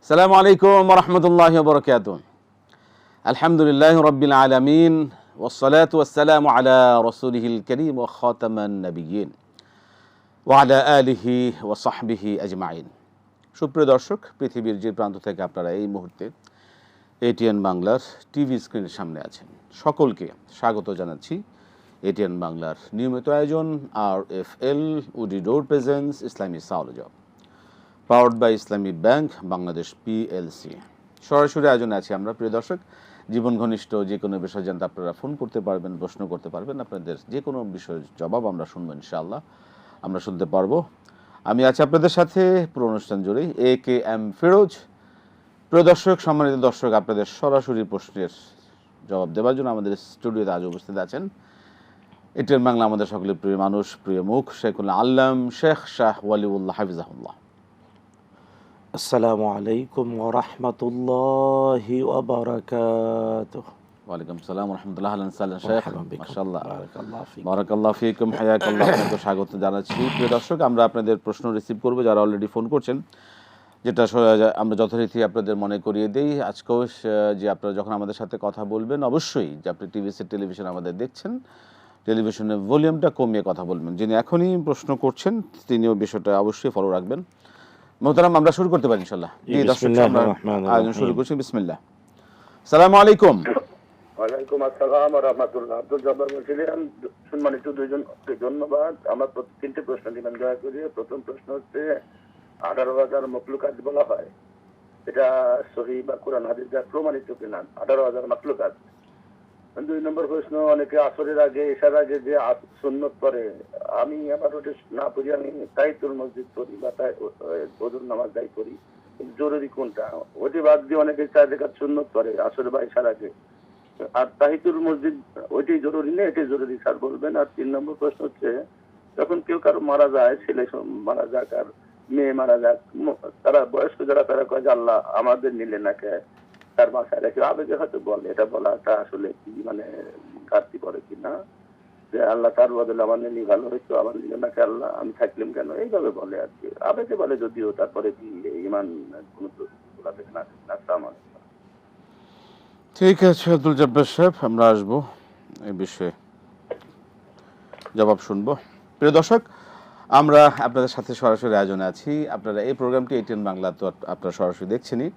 আসসালামু আলাইকুম ওয়া রাহমাতুল্লাহি ওয়া বারাকাতুহু। আলহামদুলিল্লাহি রাব্বিল আলামিন ওয়াসসালাতু ওয়াসসালামু আলা রাসূলিহিল কারীম ওয়া খাতামান নাবিয়্যিন ওয়া আলা আলিহি ওয়া সাহবিহি আজমাইন। সুপ্রিয় দর্শক, পৃথিবীর যে প্রান্ত থেকে আপনারা এই মুহূর্তে এটিএন বাংলার টিভি স্ক্রিনের সামনে আছেন, সকলকে স্বাগত জানাচ্ছি এটিএন বাংলার নিয়মিত আয়োজন RFL woody door presence Islami সাওলজব, powered by Islami bank Bangladesh PLC। সরাসরি আয়োজনে আছি আমরা। প্রিয় দর্শক, জীবন ঘনিষ্ঠ যে কোনো বিষয় জানতে আপনারা ফোন করতে পারবেন, প্রশ্ন করতে পারবেন, আপনাদের যে কোনো বিষয়ের জবাব আমরা শুনবো, ইনশাআল্লাহ আমরা শুনতে পারবো। আমি আছি আপনাদের সাথে পুরো অনুষ্ঠান জুড়েই, AKM ফিরোজ। প্রিয় দর্শক, সম্মানিত দর্শক, আপনাদের সরাসরি প্রশ্নের জবাব দেওয়ার জন্য আমাদের স্টুডিওতে আজ উপস্থিত আছেন এটিএন বাংলা আমাদের সকলের প্রিয় মানুষ, প্রিয় মুখ, শেখুল আল্লাম শেখ শাহ ওয়ালিউল্লাহ হাফিজাহুল্লাহ। আসসালামু আলাইকুম ওয়া রাহমাতুল্লাহি ওয়া বারাকাতুহু। ওয়ালাইকুম আসসালাম ওয়া রাহমাতুল্লাহ। আহলান সাহলান শেখ, মাশাআল্লাহ, বারাকাল্লাহু ফিক। বারাকাল্লাহু ফিকুম, হায়াকাল্লাহ। আপনাকে স্বাগত জানাচ্ছি। প্রিয় দর্শক, আমরা আপনাদের প্রশ্ন রিসিভ করব যারা অলরেডি ফোন করছেন, যেটা আমরা যথারীতি আপনাদের মনে করিয়ে দেই। আজকেও যে আপনারা যখন আমাদের সাথে কথা বলবেন, অবশ্যই যে আপনি টেলিভিশন আমাদের দেখছেন, টেলিভিশনের ভলিউমটা কমিয়ে কথা বলবেন। যিনি এখনই প্রশ্ন করছেন তিনিও বিষয়টা অবশ্যই ফলো রাখবেন। মোহতারাম, আমরা শুরু করতে পারি ইনশাআল্লাহ। জি দর্শক, আমরা আয়োজন শুরু করছি। বিসমিল্লাহ। আসসালামু আলাইকুম। ওয়ালাইকুম আসসালাম ওয়া রাহমাতুল্লাহ। আব্দুল জব্বার বলছিলাম। সম্মানিত দুইজনকে ধন্যবাদ। আমার তিনটে প্রশ্ন দিবেন দয়া করে। প্রথম প্রশ্ন হচ্ছে 18,000 মখলুকাত বলা হয়, এটা সহিহ বা কোরআন হাদিস দ্বারা প্রমাণিত কিনা? 18,000 মখলুকাত। দুই নম্বর প্রশ্ন, অনেকে আসরের আগে এশার আগে যে সুন্নত করে, আমি আবার ওটা না পড়ি, আমি তাহিয়াতুল মসজিদ পড়ি বা ওযুর নামাজ যাই পড়ি, জরুরি কোনটা? ওটি বাদ দিয়ে অনেকে 4 রাকাত সুন্নত করে আসর বা এশার আগে, আর তাহিয়াতুল মসজিদ ওইটাই জরুরি না এটাই জরুরি, স্যার বলবেন। আর 3 নম্বর প্রশ্ন হচ্ছে, যখন কেউ কারো মারা যায়, ছেলে মারা যাক আর মেয়ে মারা যাক, তারা বয়স্ক যারা তারা কয় যে আল্লাহ আমাদের নিলে না কে, তার মাথায় রেখে আবেগে হয়তো বলে, এটা বলাটা আসলে কি মানে ঘাটতি পড়ে কিনা, যে আল্লাহ তার বদলে আমার নিলে ভালো হইতো, আমার নিলে নাকি আল্লাহ, আমি থাকলাম কেন, এইভাবে বলে আর কি, আবেগে বলে যদিও, তারপরে কি ইমান কোনো না? ঠিক আছে আব্দুল জব্বার সাহেব, আমরা আসবো এই বিষয়ে জবাব শুনবো। প্রিয় দর্শক, আমরা আপনাদের সাথে সরাসরি আয়োজনে আছি। আপনারা এই প্রোগ্রামটি এটিএন বাংলা তো আপনারা সরাসরি দেখছেনই,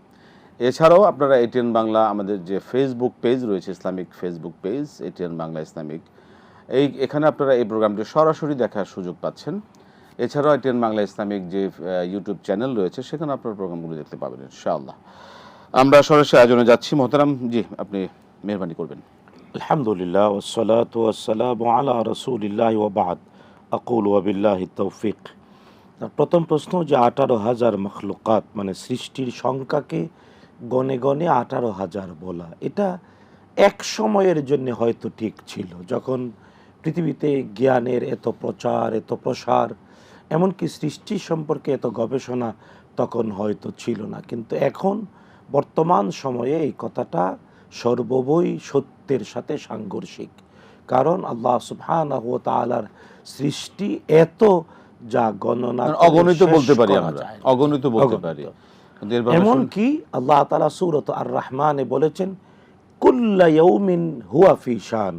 এছাড়াও আপনারা এটিএন বাংলা আমাদের যে ফেসবুক পেজ রয়েছে, Islamic Facebook page ATN Bangla Islamic, এখানে আপনারা এই প্রোগ্রামটি সরাসরি দেখার সুযোগ পাচ্ছেন। এছাড়াও এটিএন বাংলা ইসলামিক যে ইউটিউব চ্যানেল রয়েছে, সেখানে আপনারা প্রোগ্রামগুলো দেখতে পাবেন ইনশাআল্লাহ। আমরা সরাসরি আয়োজনে যাচ্ছি। মোহতারাম, জি আপনি মেহরবানি করবেন। আলহামদুলিল্লাহ ওয়াসসালাতু ওয়াসসালামু আলা রাসূলিল্লাহ ওয়া বা'দ। আকুলু ওয়া বিল্লাহি তাওফিক। প্রথম প্রশ্ন যে 18,000 মখলুকাত মানে সৃষ্টির সংখ্যাকে গনে গনে 18,000 বলা, এটা এক সময়ের জন্য হয়তো ঠিক ছিল, যখন পৃথিবীতে জ্ঞানের এত প্রচার, এত প্রসার, এমনকি সৃষ্টি সম্পর্কে এত গবেষণা তখন হয়তো ছিল না। কিন্তু এখন বর্তমান সময়ে এই কথাটা সর্ববই সত্যের সাথে সাংঘর্ষিক। কারণ আল্লাহ সুবহানাহু ওয়া তাআলার সৃষ্টি এত, যা গণনা অগণিত বলতে পারি আমরা, অগণিত বলতে পারি। এমনকি আল্লাহ তাআলা সূরাত আর-রহমানে বলেছেন, কুল্লা ইয়াউমিন হুয়া ফি শান,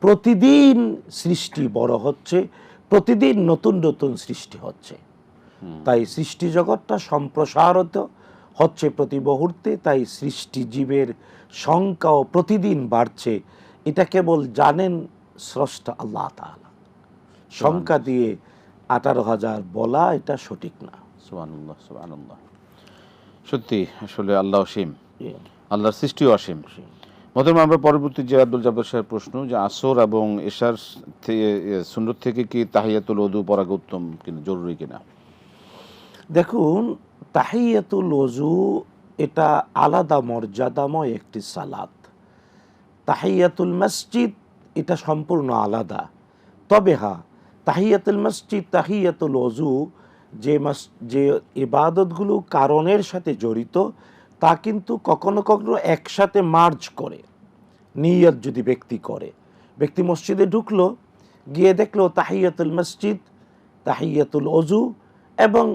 প্রতিদিন সৃষ্টি বড় হচ্ছে, প্রতিদিন নতুন নতুন সৃষ্টি হচ্ছে। তাই সৃষ্টি জগৎটা সম্প্রসারিত হচ্ছে প্রতি মুহূর্তে, তাই সৃষ্টি জীবের সংখ্যাও প্রতিদিন বাড়ছে। এটা কেবল জানেন স্রষ্টা আল্লাহ তাআলা। সংখ্যা দিয়ে 18,000 বলা এটা সঠিক না। সুবহানাল্লাহ, সুবহানাল্লাহ। সত্যি, আসলে আল্লাহ অসীম, আল্লাহর সৃষ্টিও অসীম। মোহতারাম, আমরা পরবর্তী যে আব্দুল জব্বার সাহেব প্রশ্ন, যে আসর এবং এশার সুন্নত থেকে কি তাহিয়াতুল ওযু পড়া উত্তম কিনা, জরুরি কিনা? দেখুন, তাহিয়াতুল ওযু এটা আলাদা মর্যাদাময় একটি সালাত। তাহিয়াতুল মসজিদ এটা সম্পূর্ণ আলাদা। তবে হ্যাঁ, তাহিয়াতুল মসজিদ, তাহিয়াতুল ওযু যে ইবাদতগুলো কারণের সাথে জড়িত, তা কিন্তু কখনো কখনো একসাথে মার্জ করে। নিয়ত যদি ব্যক্তি মসজিদে ঢুকলো, গিয়ে দেখলো তাহিয়াতুল মসজিদ, তাহিয়াতুল ওযু এবং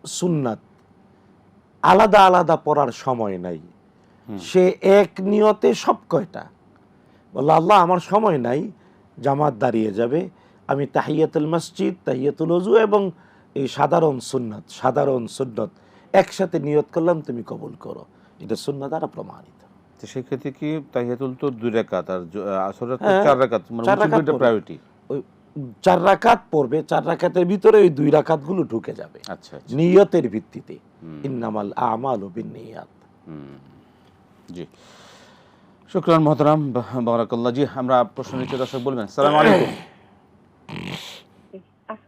সুন্নাত আলাদা আলাদা পড়ার সময় নাই, সে এক নিয়তে সব কয়টা বলল, আল্লাহ আমার সময় নাই, জামাত দাঁড়িয়ে যাবে, আমি তাহিয়াতুল মসজিদ, তাহিয়াতুল ওযু এবং এই সাধারণ সুন্নত একসাথে নিয়ত করলাম, তুমি কবুল করো। এটা সুন্নাহ দ্বারা প্রমাণিত। তো সেক্ষেত্রে কি তাহিয়াতুল তো 2 রাকাত আর আসরের তো হ্যাঁ, 4 রাকাত, মানে 4 রাকাত দুইটা প্রায়োরিটি। ওই 4 রাকাত পড়বে, 4 রাকাতের ভিতরে ওই 2 রাকাতগুলো ঢুকে যাবে আচ্ছা আচ্ছা। নিয়তের ভিত্তিতে। ইন্নামাল আমালু বিন্নিয়াত। জি, শুকরান মোহতারাম, বারাকাল্লাহ। জি, আমরা প্রশ্ন নিচ্ছি, দর্শক বলবেন। আসসালামু আলাইকুম।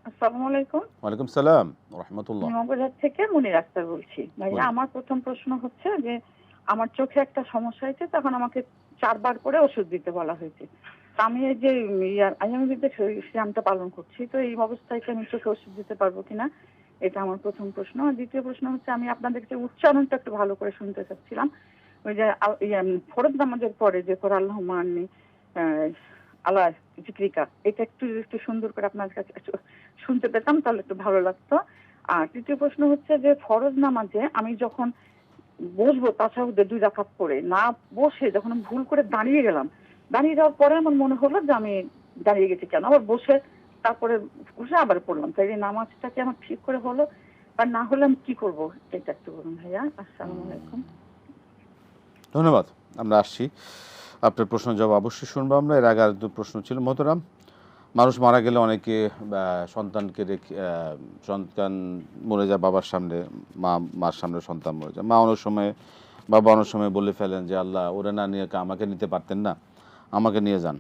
আসসালামু আলাইকুম। ওয়ালাইকুম সালাম ওয়া রাহমাতুল্লাহ। আমি মগবাজার থেকে মুনির আক্তার বলছি। ভাইয়া, আমার প্রথম প্রশ্ন হচ্ছে যে আমার চোখে একটা সমস্যা হয়েছে, তখন আমাকে 4 বার করে ওষুধ দিতে বলা হয়েছে। তো আমি এই যে আইয়ামবিতে সিয়ামটা পালন করছি, তো এই অবস্থায় কি আমি চোখে ওষুধ দিতে পারবো কিনা, এটা আমার প্রথম প্রশ্ন। আর দ্বিতীয় প্রশ্ন হচ্ছে, আমি আপনাদের কাছে উচ্চারণটা একটু ভালো করে শুনতে চাচ্ছিলাম। ওই যে ফরজ নামাজের পরে যে করে আল্লাহুম্মা আন্নী আল্লাহ জিক্রিকা, এটা একটু একটু সুন্দর করে আপনার কাছে শুনতে পেতাম তাহলে একটু ভালো লাগতো। আর তৃতীয় প্রশ্ন হচ্ছে যে ফরজ নামাজে আমি যখন বসবো তাশাহুদে 2 রাকাত পড়ে না বসে যখন আমি ভুল করে দাঁড়িয়ে গেলাম, দাঁড়িয়ে যাওয়ার পরে আমার মনে হলো যে আমি দাঁড়িয়ে গেছি কেন, আবার বসে তারপরে বসে আবার পড়লাম, তাই এই নামাজটা কি আমার ঠিক করে হলো বা না হলে আমি কি করবো, এটা একটু বলুন ভাইয়া। আসসালামু আলাইকুম। ধন্যবাদ। আমরা আসছি, আপনার প্রশ্ন জবাব অবশ্যই শুনবো আমরা। এর আগে আর 2 প্রশ্ন ছিল। মোহতারাম, মানুষ মারা গেলে অনেকে সন্তানকে রেখে, সন্তান মরে যায় বাবার সামনে, মার সামনে সন্তান মরে যায়। মা অনেক সময়, বাবা অনেক সময় বলে ফেলেন যে আল্লাহ, ওরা না নিয়ে আমাকে নিতে পারতেন না, আমাকে নিয়ে যান।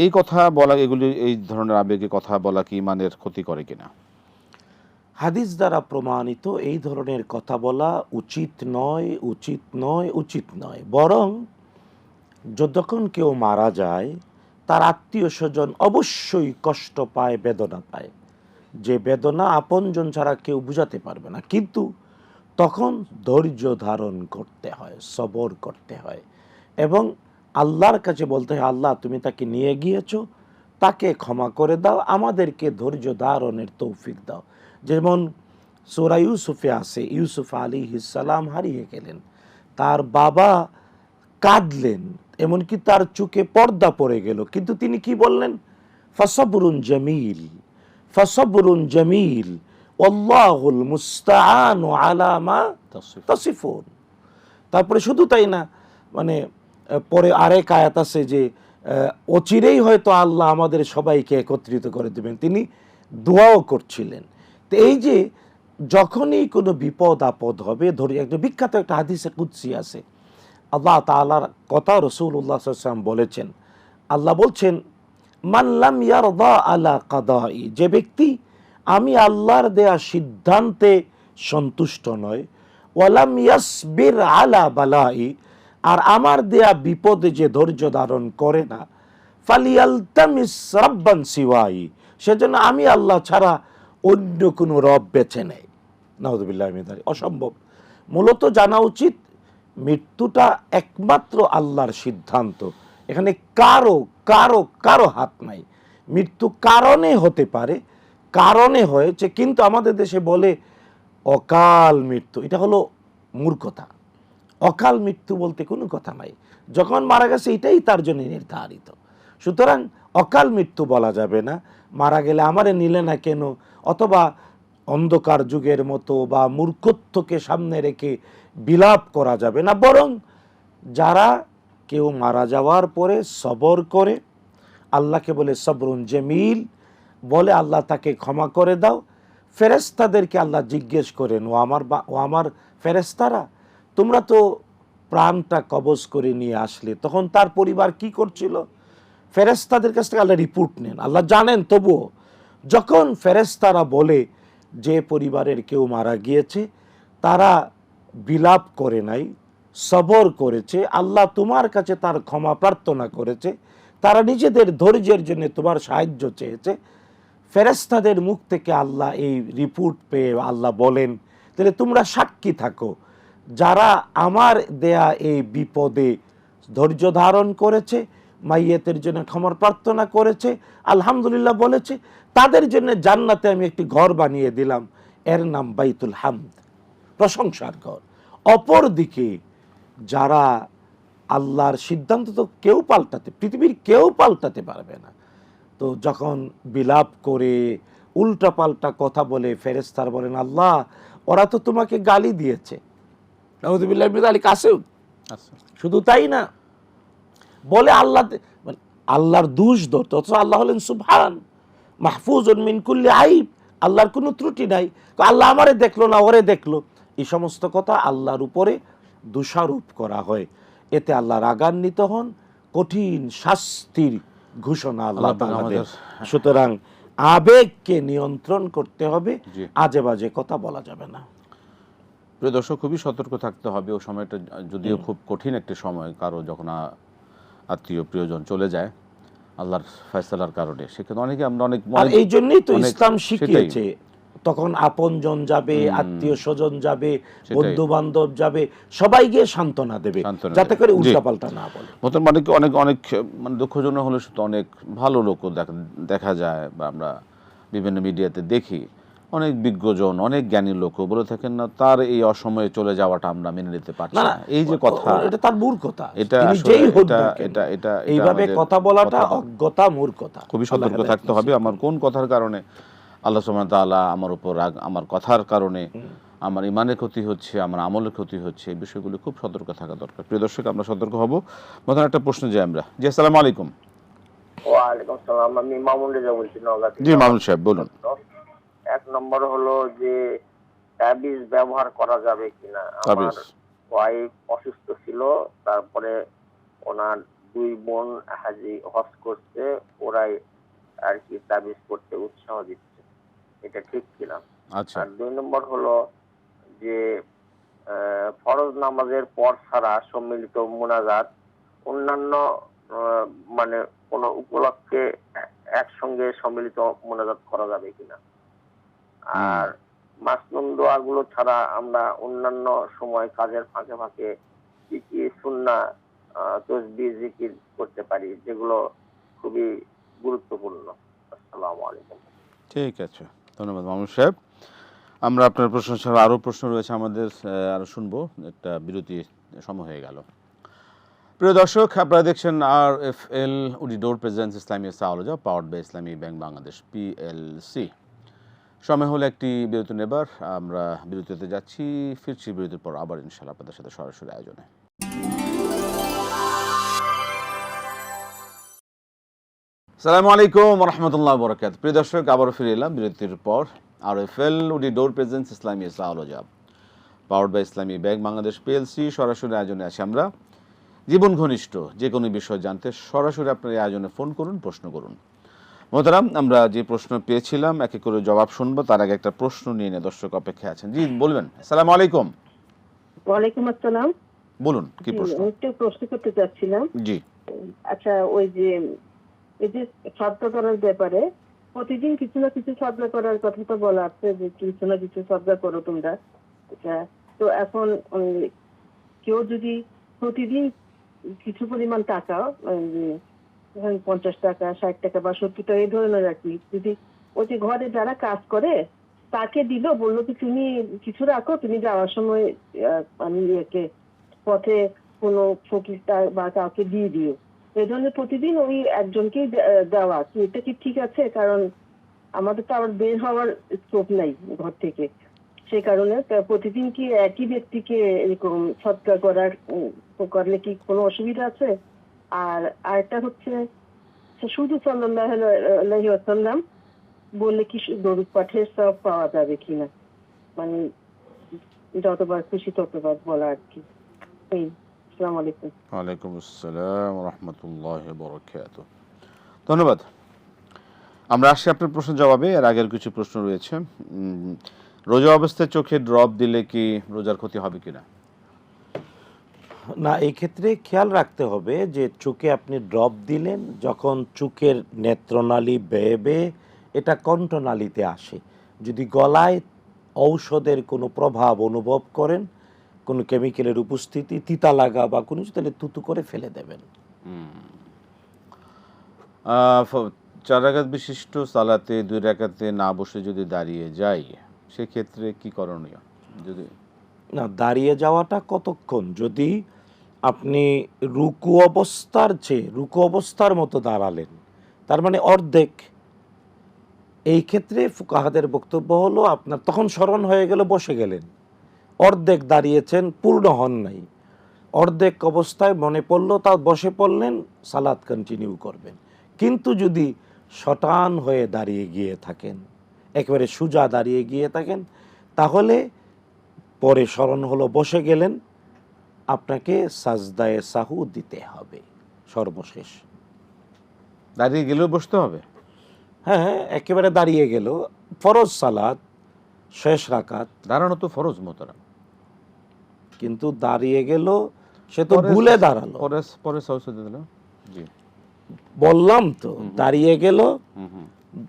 এই কথা বলা, এগুলি এই ধরনের আবেগে কথা বলা কি ইমানের ক্ষতি করে কিনা? হাদিস দ্বারা প্রমাণিত এই ধরনের কথা বলা উচিত নয়, উচিত নয়, উচিত নয়। বরং যতক্ষণ কেউ মারা যায়, তার আত্মীয় স্বজন অবশ্যই কষ্ট পায়, বেদনা পায়, যে বেদনা আপনজন ছাড়া কেউ বুঝাতে পারবে না। কিন্তু তখন ধৈর্য ধারণ করতে হয়, সবর করতে হয় এবং আল্লাহর কাছে বলতে হয়, আল্লাহ তুমি তাকে নিয়ে গিয়েছো, তাকে ক্ষমা করে দাও, আমাদেরকে ধৈর্য ধারণের তৌফিক দাও। যেমন সূরা ইউসুফে আছে, ইউসুফ আলাইহিস সালাম হারিয়ে গেলেন, তার বাবা কাঁদলেন, এমনকি তার চোখে পর্দা পড়ে গেল, কিন্তু তিনি কি বললেন? ফাসাবরুন জামিল, ফাসাবরুন জামিল ওয়াল্লাহুল মুস্তাআনু আলা মা তাসিফুন। তারপরে শুধু তাই না, মানে পরে আরেক আয়াত আছে যে অচিরেই হয়তো আল্লাহ আমাদের সবাইকে একত্রিত করে দেবেন, তিনি দোয়াও করছিলেন। তো এই যে যখনই কোনো বিপদ আপদ হবে, ধরি একটা বিখ্যাত একটা হাদিসে কুদসি আছে, আল্লাহ তাআলার কথা রাসূলুল্লাহ সাল্লাল্লাহু আলাইহি ওয়াসাল্লাম বলেছেন, আল্লাহ বলছেন, মান লাম ইয়ারদা আলা কাদাই, যে ব্যক্তি আমি আল্লাহর দেয়া সিদ্ধান্তে সন্তুষ্ট নয়, ওয়ালাম ইয়াসবির আলা বালাই, আর আমার দেয়া বিপদে যে ধৈর্য ধারণ করে না, ফালিয়ালতামিস রাব্বান সিওয়াই, সেজন্য আমি আল্লাহ ছাড়া অন্য কোনো রব বেছে নেয়। নাউযুবিল্লাহি মিন যালিক, অসম্ভব। মূলত জানা উচিত মৃত্যুটা একমাত্র আল্লাহর সিদ্ধান্ত, এখানে কারো কারো কারো হাত নাই। মৃত্যু কারণে হতে পারে, কারণে হয়েছে, কিন্তু আমাদের দেশে বলে অকাল মৃত্যু, এটা হলো মূর্খতা। অকাল মৃত্যু বলতে কোনো কথা নাই, যখন মারা গেছে এটাই তার জন্য নির্ধারিত। সুতরাং অকাল মৃত্যু বলা যাবে না, মারা গেলে আমারে নিলে না কেন, অথবা অন্ধকার যুগের মতো বা মূর্খত্বকে সামনে রেখে বিলাপ করা যাবে না। বরং যারা কেউ মারা যাওয়ার পরে সবর করে, আল্লাহকে বলে সবরুন জামিল, বলে আল্লাহ তাকে ক্ষমা করে দাও, ফেরেশতাদেরকে আল্লাহ জিজ্ঞেস করেন, ও আমার ফেরেশতারা, তোমরা তো প্রাণটা কবজ করে নিয়ে আসলে, তখন তার পরিবার কি করছিল? ফেরেশতাদের কাছ থেকে আল্লাহ রিপোর্ট নেন, আল্লাহ জানেন। তবুও যখন ফেরেশতারা বলে যে পরিবারের কেউ মারা গিয়েছে, তারা বিলাপ করে নাই, সবর করেছে, আল্লাহ তোমার কাছে তার ক্ষমা প্রার্থনা করেছে, তারা নিজেদের ধৈর্যের জন্য তোমার সাহায্য চেয়েছে, ফেরেশতাদের মুখ থেকে আল্লাহ এই রিপোর্ট পেয়ে আল্লাহ বলেন, তাহলে তোমরা সাক্ষী থাকো, যারা আমার দেয়া এই বিপদে ধৈর্য ধারণ করেছে, মাইয়েতের জন্য ক্ষমার প্রার্থনা করেছে, আলহামদুলিল্লাহ বলেছে, তাদের জন্য জান্নাতে আমি একটি ঘর বানিয়ে দিলাম, এর নাম বাইতুল হামদ, প্রশংসার ঘর। অপরদিকে যারা আল্লাহর সিদ্ধান্ত তো কেউ পাল্টাতে, পৃথিবীর কেউ পাল্টাতে পারবে না, তো যখন বিলাপ করে উল্টা পাল্টা কথা বলে ফেরেশতারা বলেন আল্লাহ ওরা তো তোমাকে গালি দিয়েছে, নাউযুবিল্লাহি মিন যালিক কাসেও। আচ্ছা, শুধু তাই না, বলে আল্লাহ মানে আল্লাহর দোষ ধরতে, অথচ আল্লাহ হলেন সুবহান মাহফুজুন মিন কুল্লি আইব, আল্লাহর কোনো ত্রুটি নাই। তো আল্লাহ আমারে দেখলো না ওরে দেখলো, এই সমস্ত কথা আল্লাহর উপরে দোষারোপ করা হয়, এতে আল্লাহ রাগান্বিত হন, কঠিন শাস্তির ঘোষণা আল্লাহ আল্লাহ তাআলা দেন। আমাদের- সুতরাং আবেগকে নিয়ন্ত্রণ করতে হবে, জি। আজে বাজে কথা বলা যাবে না। প্রিয় দর্শক, খুবই সতর্ক থাকতে হবে। ও সময়টা যদিও খুব কঠিন একটি সময়, কারো যখন আত্মীয় প্রিয়জন চলে যায় আল্লাহর ফয়সালার কারণে, সেখানে অনেকে আমরা অনেক আর এই জন্যই তো অনেক- ইসলাম সেটাই। শিখিয়েছে, তখন আপনজন যাবে, আত্মীয় স্বজন যাবে, সেটাই। বন্ধু বান্ধব যাবে, সবাই গিয়ে সান্ত্বনা দেবে, সান্ত্বনা যাতে দেবে। করে জি। উল্টাপাল্টা না বলে। মতন অনেক অনেক অনেক মানে দুঃখজনক হলে শুধু অনেক ভালো লোকও দেখা যায়, বা আমরা বিভিন্ন মিডিয়াতে দেখি অনেক বিজ্ঞজন, অনেক জ্ঞানী লোকও বলে থাকেন না তার এই অসময়ে চলে যাওয়াটা আমরা মেনে নিতে পারছি না না। এই যে কথা, এটা তার মূর্খতা, এটা তিনি আসলে যেই হোক না এটা- কেন, এটা- এটা- এটা এইভাবে আমাদের কথা বলাটা কথা- অজ্ঞতা, মূর্খতা। খুবই আল্লাহ সতর্ক হেদায়েত থাকতে হবে। নসিব আমার করুন। কোন কথার কারণে আল্লাহ সুবহানাহু ওয়া তাআলা আমার উপর আমার কথার কারণে আমার ইমানের ক্ষতি হচ্ছে, আমার আমলের ক্ষতি হচ্ছে, এই বিষয়গুলো খুব সতর্ক থাকা দরকার। প্রিয় দর্শক, আমরা সতর্ক হব। মতন একটা প্রশ্ন যে আমরা, জি আসসালামু আলাইকুম। ওয়ালাইকুম সালাম, আমি মামুন রেজা বলছি নওগাঁ থেকে। জি মামুন সাহেব বলুন। এক নম্বর হলো যে তাবিজ ব্যবহার করা যাবে কিনা। আমার তাবিজ। ওয়াইফ অসুস্থ ছিল, তারপরে ওনার দুই বোন হজ করছে, ওরাই আর কি তাবিজ করতে উৎসাহ দিচ্ছে, এটা ঠিক কিনা। আচ্ছা, আর দুই নম্বর হলো যে ফরজ নামাজের পর ছাড়া সম্মিলিত মুনাজাত অন্যান্য মানে কোন উপলক্ষে একসঙ্গে সম্মিলিত মুনাজাত করা যাবে কিনা। আর মাসনুন দোয়াগুলো ছাড়া আমরা অন্যান্য সময় কাজের ফাঁকে ফাঁকে কি কি সুন্নাহ তাসবিহ জিকির করতে পারি, যেগুলো খুবই গুরুত্বপূর্ণ। আসসালামু আলাইকুম। ঠিক আছে, ধন্যবাদ মামুন সাহেব। আমরা আপনার প্রশ্ন ছাড়া আরও প্রশ্ন রয়েছে আমাদের, আরও শুনবো। একটা বিরতি সময় হয়ে গেল। প্রিয় দর্শক, আপনারা দেখছেন RFL woody door presence Islami সাওলজা, powered by Islami bank Bangladesh PLC। সময় হলো একটি বিরতি নেবার, আমরা বিরতিতে যাচ্ছি, ফিরছি বিরতির পর আবার ইনশাআল্লাহ আপনাদের সাথে সরাসরি আয়োজনে। আসসালামু আলাইকুম রহমতুল্লাহ বরকাত। প্রিয় দর্শক, আবারও ফিরে এলাম বিরতির পর। RFL woody door presence Islami সাওলজা, powered by Islami bank Bangladesh PLC সরাসরি আয়োজনে আছি আমরা। জীবন ঘনিষ্ঠ যে কোনো বিষয় জানতে সরাসরি আপনার এই আয়োজনে ফোন করুন, প্রশ্ন করুন। মোহতারাম, আমরা যে প্রশ্ন পেয়েছিলাম এক এক করে জবাব শুনবো, তার আগে একটা প্রশ্ন নিয়ে দর্শক অপেক্ষায় আছেন। জি বলবেন। আসসালামু আলাইকুম। ওয়ালাইকুম আসসালাম। বলুন কি জি, প্রশ্ন। আমি একটু প্রশ্ন করতে চাচ্ছিলাম। জি আচ্ছা, ওই যে এই যে সাধনা করার ব্যাপারে প্রতিদিন কিছু না কিছু সাধনা করার কথা তো বলা আছে, যে কিছু না কিছু সাধনা করো তোমরা। আচ্ছা, তো এখন কেউ যদি প্রতিদিন কিছু পরিমাণ টাকা, ধরেন 50 টাকা, 60 টাকা বা 70 টাকা এই ধরনের আর কি, যদি ওই যে ঘরে যারা কাজ করে তাকে দিল, বললো কি তুমি কিছু রাখো, তুমি যাওয়ার সময় আমি একে পথে কোনো ফকির বা কাউকে দিয়ে দিও, এই জন্য প্রতিদিন ওই একজনকেই দেওয়া, কি এটা কি ঠিক আছে? কারণ আমাদের তো আবার বের হওয়ার স্কোপ নাই ঘর থেকে, সেই কারণে প্রতিদিন কি একই ব্যক্তিকে এরকম সৎকার করলে কি কোনো অসুবিধা আছে? আর আরেকটা হচ্ছে, শুধু সাল্লাল্লাহু আলাইহি ওয়াসাল্লাম বললে কি দরুদ পাঠের সব পাওয়া যাবে কিনা, মানে যতবার খুশি ততবার বলা আর কি। আসসালামু আলাইকুম। ওয়ালাইকুম আসসালাম রহমতুল্লাহ বরকাত। ধন্যবাদ। আমরা আসছি আপনার প্রশ্নের জবাবে। এর আগের কিছু প্রশ্ন রয়েছে। রোজা অবস্থায় চোখে ড্রপ দিলে কি রোজার ক্ষতি হবে কিনা? না, এই ক্ষেত্রে খেয়াল রাখতে হবে যে চোখে আপনি ড্রপ দিলেন, যখন চোখের নেত্রনালী বেয়ে বেয়ে এটা কণ্ঠনালীতে আসে, যদি গলায় ঔষধের কোনো প্রভাব অনুভব করেন, কোনো কেমিক্যালের উপস্থিতি, তিতা লাগা বা কোনো কিছু, তাহলে তুতু করে ফেলে দেবেন। 4 রাকাত বিশিষ্ট সালাতে 2 রাকাতে না বসে যদি দাঁড়িয়ে যাই, সেক্ষেত্রে কি করণীয়? যদি না, দাঁড়িয়ে যাওয়াটা কতক্ষণ? যদি আপনি রুকু অবস্থার মতো দাঁড়ালেন, তার মানে অর্ধেক। এই ক্ষেত্রে ফুকাহাদের বক্তব্য হলো আপনার তখন স্মরণ হয়ে গেল, বসে গেলেন, অর্ধেক দাঁড়িয়েছেন, পূর্ণ হন নাই, অর্ধেক অবস্থায় মনে পড়লো, তা বসে পড়লেন, সালাত কন্টিনিউ করবেন। কিন্তু যদি শটান হয়ে দাঁড়িয়ে গিয়ে থাকেন, একেবারে সোজা দাঁড়িয়ে গিয়ে থাকেন, তাহলে পরে স্মরণ হলো, বসে গেলেন, আপনাকে সাজদায়ে সাহু দিতে হবে সর্বশেষ। দাঁড়িয়ে গেলেও বসতে হবে? হ্যাঁ, একেবারে দাঁড়িয়ে গেল, ফরজ সালাত শেষ রাকাত, দাঁড়ানো তো ফরজ মোহতারাম। কিন্তু দাঁড়িয়ে গেল, সে তো ভুলে দাঁড়ালো। পরে সহজে দিল। জি, বললাম তো, দাঁড়িয়ে গেল হুম হুম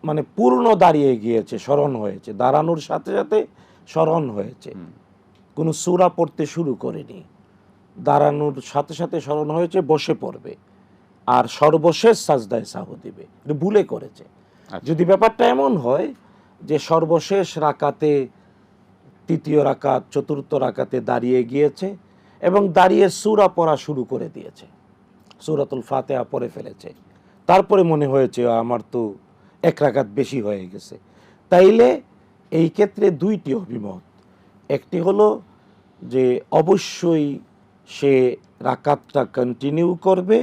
মানে পূর্ণ দাঁড়িয়ে গিয়েছে, স্মরণ হয়েছে, দাঁড়ানোর সাথে সাথে স্মরণ হয়েছে, কোনো সূরা পড়তে শুরু করেনি, দাঁড়ানোর সাথে সাথে স্মরণ হয়েছে, বসে পড়বে, আর সর্বশেষ সাজদায়ে সাহু দিবে, এটা ভুলে করেছে। যদি ব্যাপারটা এমন হয় যে সর্বশেষ রাকাতে, তৃতীয় রাকাত, চতুর্থ রাকাতে দাঁড়িয়ে গিয়েছে এবং দাঁড়িয়ে সূরা পড়া শুরু করে দিয়েছে, সূরাতুল ফাতিহা পড়ে ফেলেছে, তারপরে মনে হয়েছে আমার তো এক রাকাত বেশি হয়ে গেছে, তাইলে এই ক্ষেত্রে দুইটি অভিমত। একটি হলো যে অবশ্যই সে রাকাতটা কন্টিনিউ করবে,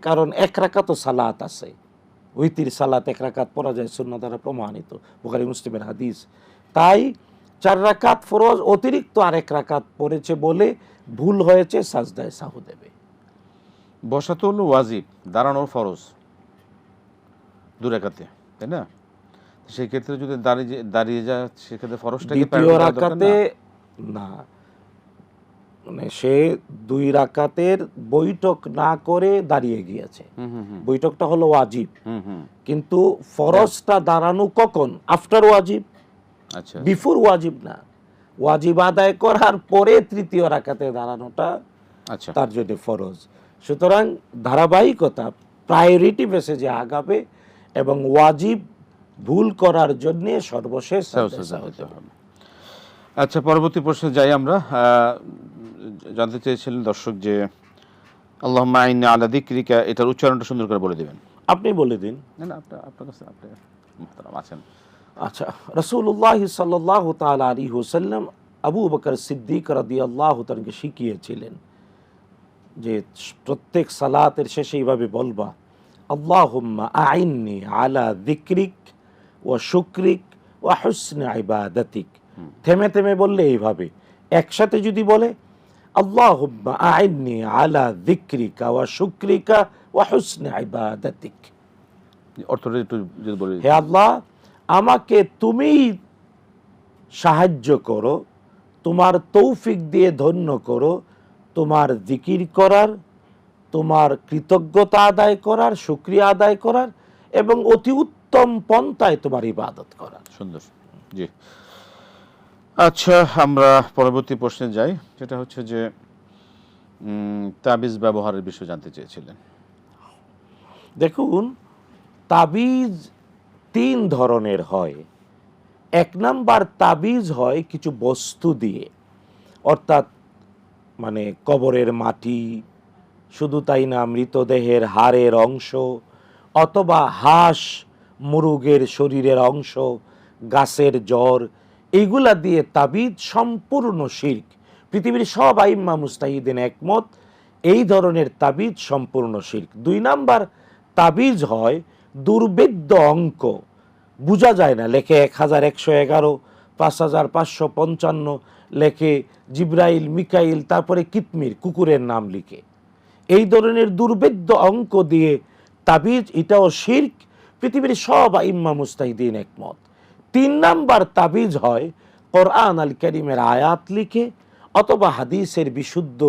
কারণ এক রাকাতও সালাত আছে, উইতির সালাত এক রাকাত পড়া যায়, সুন্নাহ দ্বারা প্রমাণিত, বুখারী মুসলিমের হাদিস। তাই 4 রাকাত ফরজ অতিরিক্ত আরেক রাকাত পড়েছে বলে ভুল হয়েছে, সাজদায়ে সাহু দেবে। বসা তো হলো ওয়াজিব, দাঁড়ানোর ফরজ, 2 রাকাতে, তাই না? সেই ক্ষেত্রে যদি দাঁড়িয়ে যায়, সেক্ষেত্রে ফরজটাকে দ্বিতীয় রাকাতে না, মানে সে 2 রাকাতের বৈঠক না করে দাঁড়িয়ে গিয়েছে, বৈঠকটা হলো ওয়াজিব, কিন্তু ফরজটা দাঁড়ানো কখন? আফটার ওয়াজিব, আচ্ছা, বিফোর ওয়াজিব না। ওয়াজিব আদায় করার পরে তৃতীয় রাকাতে দাঁড়ানোটা আচ্ছা, তার জন্য ফরজ। সুতরাং ধারাবাহিকতা, প্রায়োরিটি বেসে যে আগাবে এবং ওয়াজিব ভুল করার জন্য সর্বশেষ সাজদায়ে সাহু দেবে। আচ্ছা, পরবর্তী প্রশ্নে যাই আমরা। জানতে চেয়েছিলেন দর্শক যে আল্লাহুম্মা আইন্নি আলা যিকরিকা, এটার উচ্চারণটা সুন্দর করে বলে দিবেন। আপনি বলে দিন। না না, আপনার কাছে আপনি মুহতারাম আছেন। আচ্ছা, রাসূলুল্লাহ সাল্লাল্লাহু তাআলা আলাইহি ওয়াসাল্লাম আবু বকর সিদ্দিক রাদিয়াল্লাহু তাআলাকে শিখিয়েছিলেন যে প্রত্যেক সালাতের শেষে এইভাবে বলবা, আল্লাহুম্মা আইন্নি আলা যিকরিক ওয়া শুকরিক ওয়া হুসনি ইবাদাতিক। থেমে থেমে বললে এইভাবে, একসাথে যদি বলে আল্লাহুম্মা আইন্নি আলা যিকরিকা ওয়া শুকরিকা ওয়া হুসনি ইবাদাতিক, অর্থটা একটু যদি বলে। হে আল্লাহ, আমাকে তুমি সাহায্য করো, তোমার তৌফিক দিয়ে ধন্য করো, তোমার জিকির করার, তোমার কৃতজ্ঞতা আদায় করার, শুকরিয়া আদায় করার এবং অতি উত্তম পন্থায় তোমার ইবাদত করার। সুন্দর, জি। আচ্ছা, আমরা পরবর্তী প্রশ্নে যাই, যেটা হচ্ছে যে তাবিজ ব্যবহারের বিষয়ে জানতে চেয়েছিলেন। দেখুন, তাবিজ 3 ধরনের হয়। 1 নাম্বার তাবিজ হয় কিছু বস্তু দিয়ে, অর্থাৎ মানে কবরের মাটি, শুধু তাই না, মৃতদেহের হাড়ের অংশ, অথবা হাঁস মুরগের শরীরের অংশ, গাছের জড়, এইগুলা দিয়ে তাবিজ সম্পূর্ণ শিরক। পৃথিবীর সব আইম্মা মুস্তাহিদিন একমত, এই ধরনের তাবিজ সম্পূর্ণ শিরক। 2 নাম্বার তাবিজ হয় দুর্বেদ্য অঙ্ক, বোঝা যায় না, লেখে 1111, 5555, লেখে জিব্রাইল, মিকাইল, তারপরে কিতমির, কুকুরের নাম লিখে, এই ধরনের দুর্বেদ্য অঙ্ক দিয়ে তাবিজ, এটাও শিরক। পৃথিবীর সব আইম্মা মুস্তাহিদিন একমত। 3 নাম্বার তাবিজ হয় কোরআন আল কারীমের আয়াত লিখে অথবা হাদিসের বিশুদ্ধ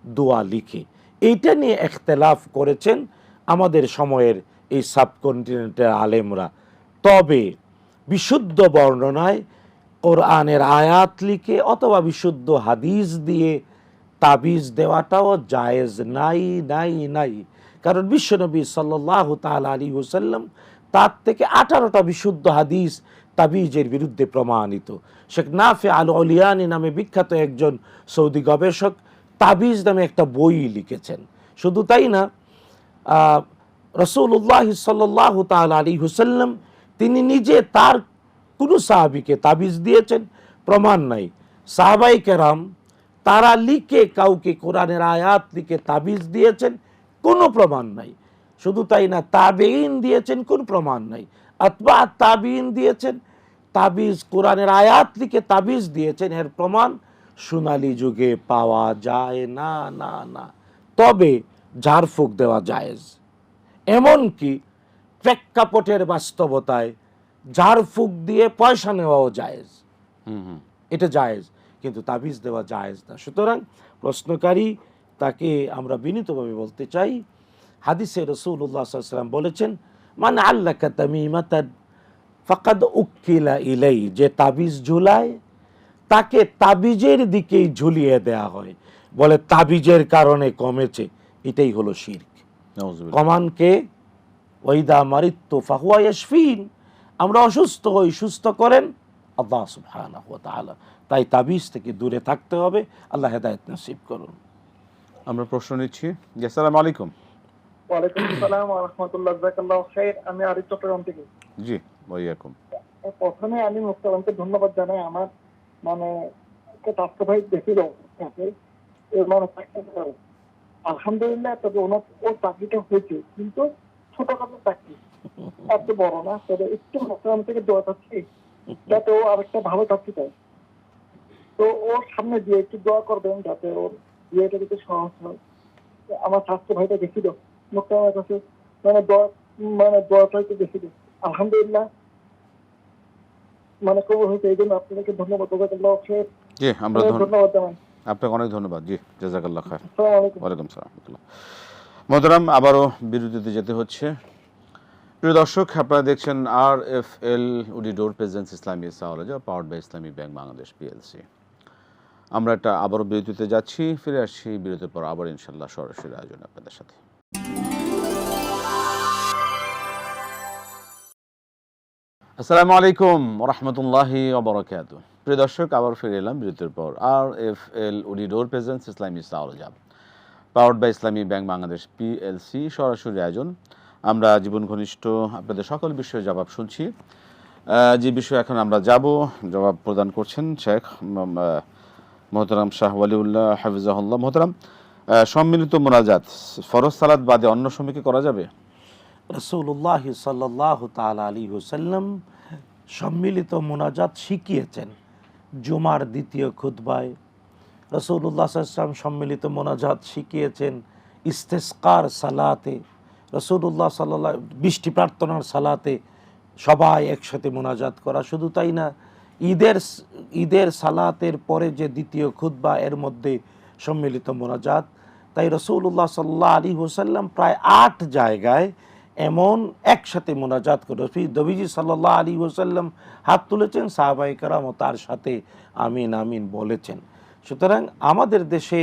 দোয়া লিখে। এইটা নিয়ে ইখতিলাফ করেছেন আমাদের সময়ের এই সাবকন্টিনেন্টের আলেমরা। তবে বিশুদ্ধ বর্ণনায় কোরআনের আয়াত লিখে অথবা বিশুদ্ধ হাদিস দিয়ে তাবিজ দেওয়াটাও জায়েজ নাই নাই নাই। কারণ বিশ্বনবী সাল্লাল্লাহু তাআলা আলাইহি ওয়াসাল্লাম তার থেকে 18টা বিশুদ্ধ হাদিস তাবিজের বিরুদ্ধে প্রমাণিত। শেখ নাফে আল অলিয়ানি নামে বিখ্যাত একজন সৌদি গবেষক তাবিজ নামে একটা বই লিখেছেন। শুধু তাই না, রাসূলুল্লাহ সাল্লাল্লাহু তাআলা আলাইহি ওয়াসাল্লাম তিনি নিজে তার কোনো সাহাবীকে তাবিজ দিয়েছেন প্রমাণ নাই। সাহাবায়ে কেরাম তারা লিখে কাউকে কোরআনের আয়াত লিখে তাবিজ দিয়েছেন, কোনো প্রমাণ নাই। শুধু তাই না, তাবেঈন দিয়েছেন, কোন প্রমাণ নাই। আতবা তাবেঈন দিয়েছেন তাবিজ, কোরআনের আয়াত লিখে তাবিজ দিয়েছেন, এর প্রমাণ সোনালী যুগে পাওয়া যায় না না না। তবে ঝাড়ফুঁক দেওয়া জায়েজ, এমনকি প্রেক্ষাপটের বাস্তবতায় ঝাড়ফুঁক দিয়ে পয়সা নেওয়াও জায়েজ, এটা জায়েজ, কিন্তু তাবিজ দেওয়া জায়েজ না। সুতরাং প্রশ্নকারী তাকে আমরা বিনীতভাবে বলতে চাই, হাদিসে রাসূলুল্লাহ সাল্লাল্লাহু আলাইহি ওয়াসাল্লাম বলেছেন, মান আল্লাকা তামিমাতান ফাকাদ উকিলা ইলাই, যে তাবিজ ঝুলায় তাকে তাবিজের দিকেই ঝুলিয়ে দেয়া হয়। বলে তাবিজের কারণে কমেছে, এটাই হলো শিরক। কমানকে ওয়াইদা মারিতু ফাহুয়া ইয়াশফিন, আমরা অসুস্থ হই, সুস্থ করেন আল্লাহ সুবহানাহু ওয়া তাআলা। তাই তাবিজ থেকে দূরে থাকতে হবে। আল্লাহ হেদায়েত নসিব করুন। আমরা প্রশ্ন নিচ্ছি। আসসালামু আলাইকুম। ওয়ালাইকুম আসসালাম ওয়া রাহমাতুল্লাহ, জাযাকাল্লাহু খাইর। আমি আরিফ চট্টগ্রাম থেকে। জি, ওয়াইয়াকুম। প্রথমে আমি মুক্তারামকে ধন্যবাদ জানাই। আমার মানে স্বাস্থ্য ভাই দেখিল তাকে মানে আলহামদুলিল্লাহ, তবে ওর চাকরিটা হয়েছে, কিন্তু ছোটখাটো চাকরি, এত বড় না। তবে একটু মুক্তারাম থেকে দোয়া চাচ্ছি যাতে ও আরেকটা ভালো চাকরি পায়। তো ওর সামনে দিয়ে একটু দোয়া করবেন যাতে ওর বিয়েটা একটু সহজ হয়। আমার স্বাস্থ্য ভাইটা দেখিল মুক্তারামের কাছে মানে দোয়াটা একটু দেখিল, আলহামদুলিল্লাহ মানে কবুল হয়েছে। এই জন্য আপনাকে ধন্যবাদ। জি, আমরা ধন্যবাদ জানাই আপনাকে, অনেক ধন্যবাদ। জি, জাযাকাল্লাহ খায়র। আসসালামু আলাইকুম। ওয়ালাইকুম আসসালাম ওয়া রাহমাতুল্লাহ। মোহতারাম, আবারও বিরতিতে যেতে হচ্ছে। প্রিয় দর্শক, আপনারা দেখছেন RFL woody door presence Islami সাওয়ালজা powered by Islami bank Bangladesh PLC। আমরা একটা আবারও বিরতিতে যাচ্ছি, ফিরে আসছি বিরতির পর আবার ইনশাল্লাহ সরাসরি আয়োজন আপনাদের সাথে। আসসালামু আলাইকুম ওয়া রাহমাতুল্লাহি ওয়া বারাকাতুহু। প্রিয় দর্শক, আবার ফিরে এলাম বিরতির পর। RFL woody door presence Islami সাওয়ালজা powered by Islami bank Bangladesh PLC সরাসরি আয়োজন। আমরা জীবন ঘনিষ্ঠ আপনাদের সকল বিষয়ে জবাব শুনছি। যে বিষয়ে এখন আমরা জবাব প্রদান করছেন শেখ মোহতারাম শাহ ওয়ালিউল্লাহ হাফিজাহুল্লাহ। মোহতারাম, সম্মিলিত মোনাজাত ফরজ সালাত বাদে অন্য সময় কি করা যাবে? রাসূলুল্লাহ সাল্লাল্লাহু তাআলা আলাইহি ওয়াসাল্লাম সম্মিলিত মোনাজাত শিখিয়েছেন। জুমার দ্বিতীয় খুতবায় রাসূলুল্লাহ সাল্লাল্লাহু আলাইহি ওয়াসাল্লাম সম্মিলিত মোনাজাত শিখিয়েছেন। ইস্তেসকার সালাতে রাসূলুল্লাহ সাল্লাল্লাহু বৃষ্টি প্রার্থনার সালাতে সবাই একসাথে মোনাজাত করা। শুধু তাই না, ঈদের সালাতের পরে যে দ্বিতীয় খুতবা, এর মধ্যে সম্মিলিত মোনাজাত। তাই রাসূলুল্লাহ সাল্লাল্লাহু আলাইহি ওয়াসাল্লাম প্রায় 8 জায়গায় এমন একসাথে মোনাজাত করে নবীজি সাল্লাল্লাহু আলাইহি ওয়াসাল্লাম হাত তুলেছেন, সাহাবায়ে কেরাম তার সাথে আমিন আমিন বলেছেন। সুতরাং আমাদের দেশে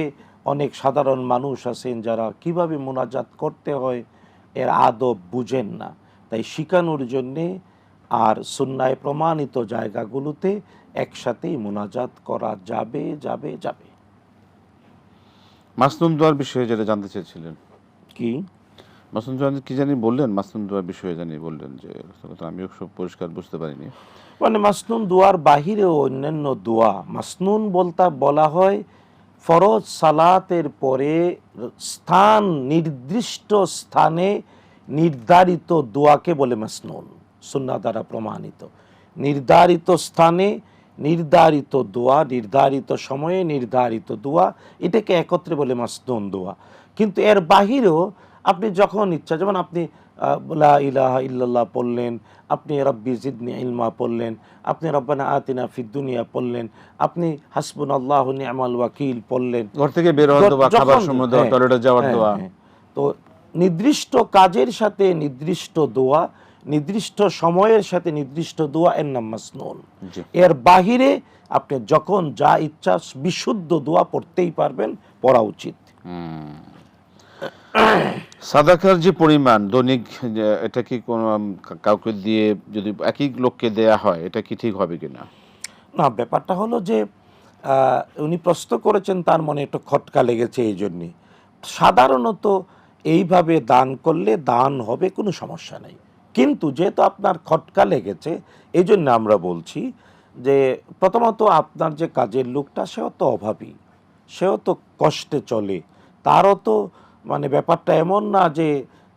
অনেক সাধারণ মানুষ আছেন যারা কিভাবে মোনাজাত করতে হয় এর আদব বুঝেন না। তাই শিখানোর জন্যে আর সুন্নায় প্রমাণিত জায়গাগুলোতে একসাথেই মোনাজাত করা যাবে যাবে যাবে। মাসনুন দোয়ার বিষয়ে যেটা জানতে চেয়েছিলেন, কি মাসনুন দোয়া কি জানি বললেন? মাসনুন দোয়ার বিষয়ে জানি বললেন যে আমিও সব পরিষ্কার বুঝতে পারিনি। মানে মাসনুন দোয়ার বাহিরেও অন্যান্য দোয়া, মাসনুন বলা হয় ফরজ সালাতের পরে নির্দিষ্ট স্থানে নির্ধারিত দোয়াকে বলে মাসনুন, সুন্নাহ দ্বারা প্রমাণিত। নির্ধারিত স্থানে নির্ধারিত দোয়া, নির্ধারিত সময়ে নির্ধারিত দোয়া, এটাকে একত্রে বলে মাসনুন দোয়া। কিন্তু এর বাহিরেও আপনি যখন ইচ্ছা, যেমন আপনি লা ইলাহা ইল্লাল্লাহ পড়লেন, আপনি রব্বি জিদনি ইলমা পড়লেন, আপনি রব্বানা আতিনা ফিদ দুনিয়া পড়লেন, আপনি হাসবুনাল্লাহু নি'মাল ওয়াকিল পড়লেন, ঘর থেকে বের হওয়ার দোয়া, খাবার সময় দোয়া, টয়লেটে যাওয়ার দোয়া। তো নির্দিষ্ট কাজের সাথে নির্দিষ্ট দোয়া, নির্দিষ্ট সময়ের সাথে নির্দিষ্ট দোয়া, এর নাম মাসনুন। এর বাহিরে আপনি যখন যা ইচ্ছা বিশুদ্ধ দোয়া পড়তেই পারবেন, পড়া উচিত। সাদাকার যে পরিমাণ দৈনিক, এটা কি কোনো কাউকে দিয়ে যদি একই লোককে দেয়া হয়, এটা কি ঠিক হবে কিনা? না, ব্যাপারটা হলো যে উনি প্রশ্ন করেছেন, তার মনে একটু খটকা লেগেছে এই জন্যে। সাধারণত এইভাবে দান করলে দান হবে, কোনো সমস্যা নেই। কিন্তু যেহেতু আপনার খটকা লেগেছে, এই জন্য আমরা বলছি যে প্রথমত আপনার যে কাজের লোকটা, সেও তো অভাবী, সেও তো কষ্টে চলে, তারও তো মানে ব্যাপারটা এমন না যে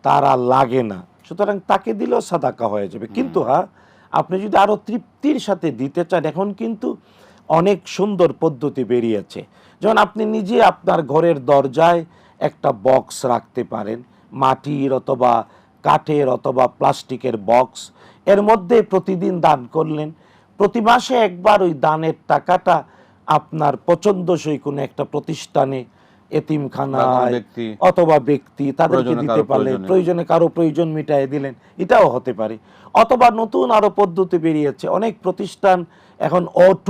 তার আর লাগে না, সুতরাং তাকে দিলেও সাদাকা হয়ে যাবে। কিন্তু হ্যাঁ, আপনি যদি আরও তৃপ্তির সাথে দিতে চান, এখন কিন্তু অনেক সুন্দর পদ্ধতি বেরিয়েছে। যেমন আপনি নিজে আপনার ঘরের দরজায় একটা বক্স রাখতে পারেন, মাটির অথবা কাঠের অথবা প্লাস্টিকের বক্স, এর মধ্যে প্রতিদিন দান করলেন। প্রতি মাসে একবার ওই দানের টাকাটা আপনার পছন্দসই কোনো একটা প্রতিষ্ঠানে, এতিমখানায় অথবা ব্যক্তি, তাদেরকে দিতে পারলেন। প্রয়োজনে কারো প্রয়োজন মিটাই দিলেন, এটাও হতে পারে। অথবা নতুন আরো পদ্ধতি বেরিয়েছে, অনেক প্রতিষ্ঠান এখন O2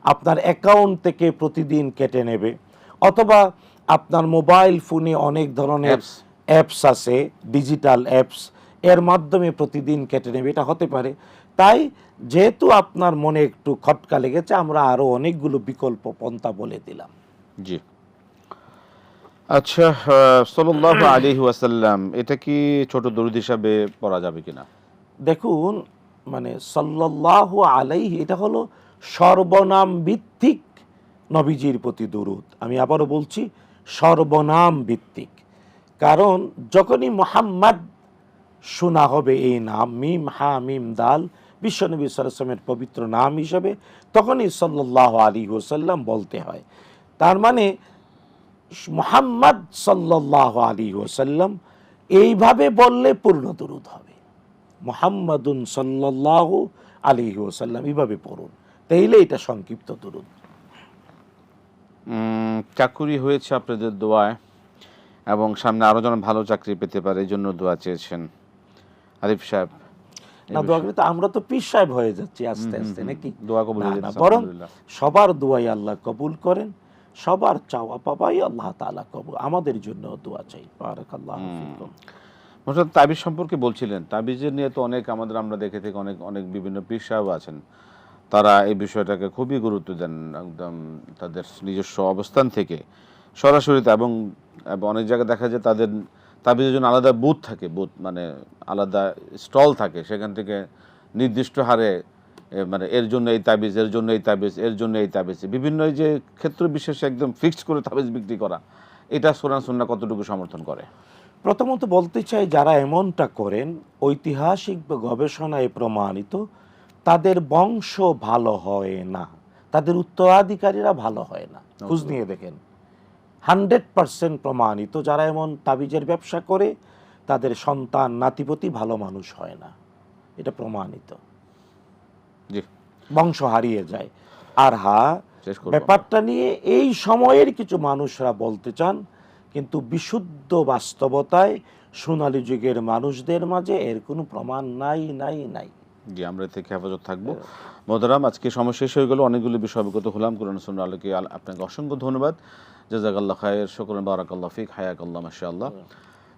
আপনার অ্যাকাউন্ট থেকে প্রতিদিন কেটে নেবে, অথবা আপনার মোবাইল ফোনে অনেক ধরনের অ্যাপস আছে, ডিজিটাল অ্যাপস, এর মাধ্যমে প্রতিদিন কেটে নেবে, এটা হতে পারে। তাই যেহেতু আপনার মনে একটু খটকা লেগেছে, আমরা আরো অনেকগুলো বিকল্প পন্থা বলে দিলাম। জি, আচ্ছা, সাল্লাল্লাহু আলাইহি ওয়াসাল্লাম, এটা কি ছোট দরুদ হিসাবে পড়া যাবে কিনা? দেখুন, মানে সাল্লাল্লাহু আলাইহি, এটা হলো সর্বনাম ভিত্তিক নবীজির প্রতি দরুদ। আমি আবারও বলছি, সর্বনাম ভিত্তিক। কারণ যখনই মুহাম্মদ শোনা হবে, এই নাম মিম হা মিম দাল, বিশ্বনবী সাল্লাল্লাহু আলাইহি ওয়াসাল্লামের পবিত্র নাম হিসেবে, তখনই সাল্লাল্লাহু আলাইহি ওয়াসাল্লাম বলতে হয়। তার মানে মুহাম্মদ সাল্লাল্লাহু আলাইহি ওয়াসাল্লাম এইভাবে বললে পূর্ণ দরুদ হবে। মুহাম্মাদুন সাল্লাল্লাহু আলাইহি ওয়াসাল্লাম এইভাবে পড়ুন, তাইলে এটা সংক্ষিপ্ত দরুদ। চাকরি হয়েছে আপনাদের দোয়ায়, এবং সামনে আরো যেন ভালো চাকরি পেতে পারে, এই জন্য দোয়া চেয়েছেন আরিফ সাহেব। না, দোয়া করি তো আমরা তো পীর সাহেব হয়ে যাচ্ছি আস্তে আস্তে, নাকি? দোয়া কবুল হয়ে যাচ্ছে, বরং আলহামদুলিল্লাহ। সবার দোয়াই আল্লাহ কবুল করেন, সবার চাওয়া পাওয়াই আল্লাহ তাআলা কবুল। আমাদের জন্য দোয়া চাই। বারাকাল্লাহু ফিকুম। মোহাম্মদ তাবিজ সম্পর্কে বলছিলেন, তাবিজের নিয়ে তো অনেক আমরা দেখে থেকে অনেক বিভিন্ন পীর সাহেব আছেন, তারা এই বিষয়টাকে খুবই গুরুত্ব দেন, একদম তাদের নিজস্ব অবস্থান থেকে সরাসরি। এবং অনেক জায়গায় দেখা যায় তাদের তাবিজের জন্য আলাদা বুথ থাকে, বুথ মানে আলাদা স্টল থাকে, সেখান থেকে নির্দিষ্ট হারে মানে এর জন্য এই তাবিজ, এর জন্য এই তাবিজ, এর জন্য এই তাবিজ, বিভিন্ন এই যে ক্ষেত্র বিশেষে একদম ফিক্সড করে তাবিজ বিক্রি করা, এটা কোরআন সুন্নাহ কতটুকু সমর্থন করে? প্রথমত বলতে চাই, যারা এমনটা করেন, ঐতিহাসিক গবেষণায় প্রমাণিত, তাদের বংশ ভালো হয় না, তাদের উত্তরাধিকারীরা ভালো হয় না। খোঁজ নিয়ে দেখেন, 100% প্রমাণিত, যারা এমন তাবিজের ব্যবসা করে, তাদের সন্তান নাতিপতি ভালো মানুষ হয় না, এটা প্রমাণিত। জি, বংশ হারিয়ে যায়। আর হ্যাঁ, ব্যাপারটা নিয়ে এই সময়ের কিছু মানুষরা বলতে চান, কিন্তু বিশুদ্ধ বাস্তবতায় সোনালী যুগের মানুষদের মাঝে এর কোনো প্রমাণ নাই নাই নাই। জি, আমরা থেকে হেফাজত থাকবো। মোহতারাম, আজকে সময় শেষ হয়ে গেল, অনেকগুলো বিষয় অবগত হলাম কোরআন সুন্নাহ আলোকে। আপনাকে অসংখ্য ধন্যবাদ। জাযাকাল্লাহ খায়ের, শুকরান, বারাকাল্লাহ ফিক, হায়াকাল্লাহ, মাশাআল্লাহ।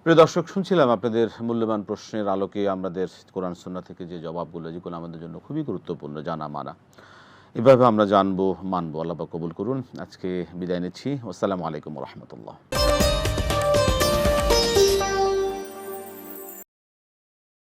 প্রিয় দর্শক, শুনছিলাম আপনাদের মূল্যবান প্রশ্নের আলোকে আমাদের কোরআন সুন্নাহ থেকে যে জবাবগুলো, যেগুলো আমাদের জন্য খুবই গুরুত্বপূর্ণ জানা মানা, এভাবে আমরা জানবো, মানবো। আল্লাহ পাক কবুল করুন। আজকে বিদায় নিচ্ছি। আসসালামু আলাইকুম ওয়া রাহমাতুল্লাহ।